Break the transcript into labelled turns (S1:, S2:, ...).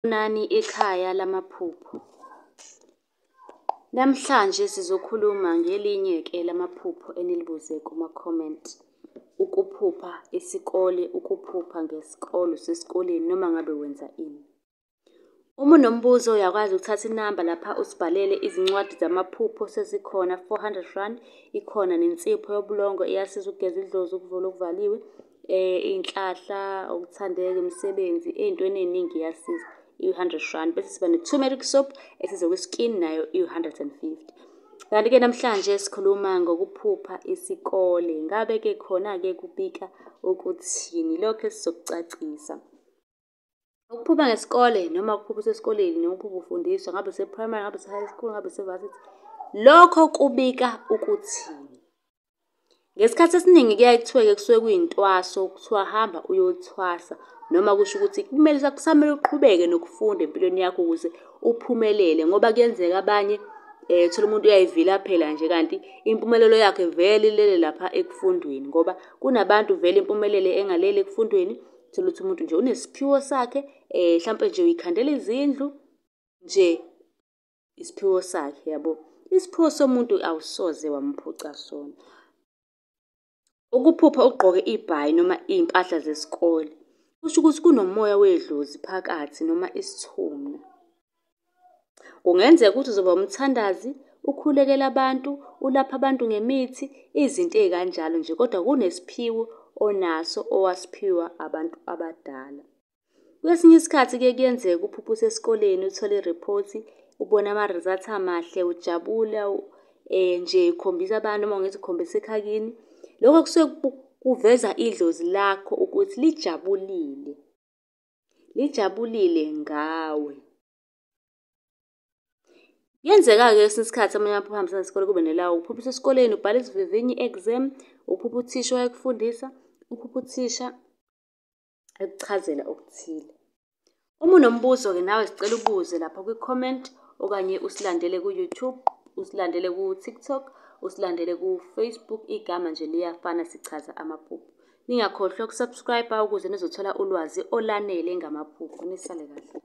S1: Nani ekhaya lamaphupho. Namhlanje sizokhuluma ngelinye-ke lamaphupho enilibuze kuma-comment. Ukuphupha isikole, ukuphupha ngesikolo sesikoleni noma ngabe wenza ini. Uma unombuzo uyakwazi ukuthatha inamba lapha usibhalele izincwadi zamaphupho sezikhona 400 rand. Ikhona nensipho yobulongo iyasiza ukugeza idlozi, ukuvula okuvaliwe, iy'nhlahla, ukuthandeka, imisebenzi, ey'ntweni ey'ningi iyasiza. I-100 rand. Bese siba ne-turmeric soap esiza kwi-skin nayo i-150. Kanti-ke namhlanje sikhuluma ngokuphupha isikole. Ngabe-ke khona-ke kubika ukuthini? Lokho esizokucacisa. Ukuphupha ngesikole noma ukuphupha usesikoleni noma ukuphupha ufundiswa, ngabe use-primary, ngabe use-high school, ngabe use-varsity. Lokho kubika ukuthini? Ngesikhathi esiningi kuyaye kuthiwe-ke kusuke kuyintwaso, kuthiwa hamba uyothwasa. Noma kusho ukuthi kusamele uqhubeke nokufunda empilweni yakho ukuze uphumelele. Ngoba kuyenzeka abanye thola umuntu uyayivilaphela nje kanti impumelelo yakhe vele ilele lapha ekufundweni. Ngoba kunabantu vele impumelelo engaleli ekufundweni. Uthole ukuthi umuntu nje unesiphiwo sakhe, hlampe nje uyikhandela izindlu nje isiphiwo sakhe, yabo. Isiphiwo somuntu awusoze wamphuca sona. Ukuphupha ugqoke ibhayi noma iy'mpahla zesikole kusho ukuthi kunomoya wedlozi phakathi noma isithunga. Kungenzeka ukuthi uzoba umthandazi, ukhulekela abantu, ulapha abantu ngemithi, izinto ey'kanjalo nje. Kodwa kunesiphiwo onaso owasiphiwa abantu abadala. Kwesinye isikhathi-ke kuyenzeka uphuphe usesikoleni uthole iriphothi, ubone ama-results amahle, ujabula nje ukhombisa abantu noma ungithi ukhombisa ekhaya. Lokho kusuke kuveza idlozi lakho ukuthi lijabulile. Lijabulile ngawe. Kuyenzeka-ke kwesinye isikhathi amanye amaphupho ahambisana nesikole kube nalawo. Uphupha usesikoleni ubhala isivivinyo i-exam, uphupha uthisha wayekufundisa, uphupha uthisha ekuchazela okuthile. Uma unombuzo-ke nawe sicela ubuze lapha kwi-comment okanye usilandele ku-YouTube, usilandele ku-TikTok, usilandele ku-Facebook. Igama nje liyafana, sichaza amaphupho. Ningakhohlwa uku-subscribe-a ukuze nizothola ulwazi olanele ngamaphupho. Nisale kahle.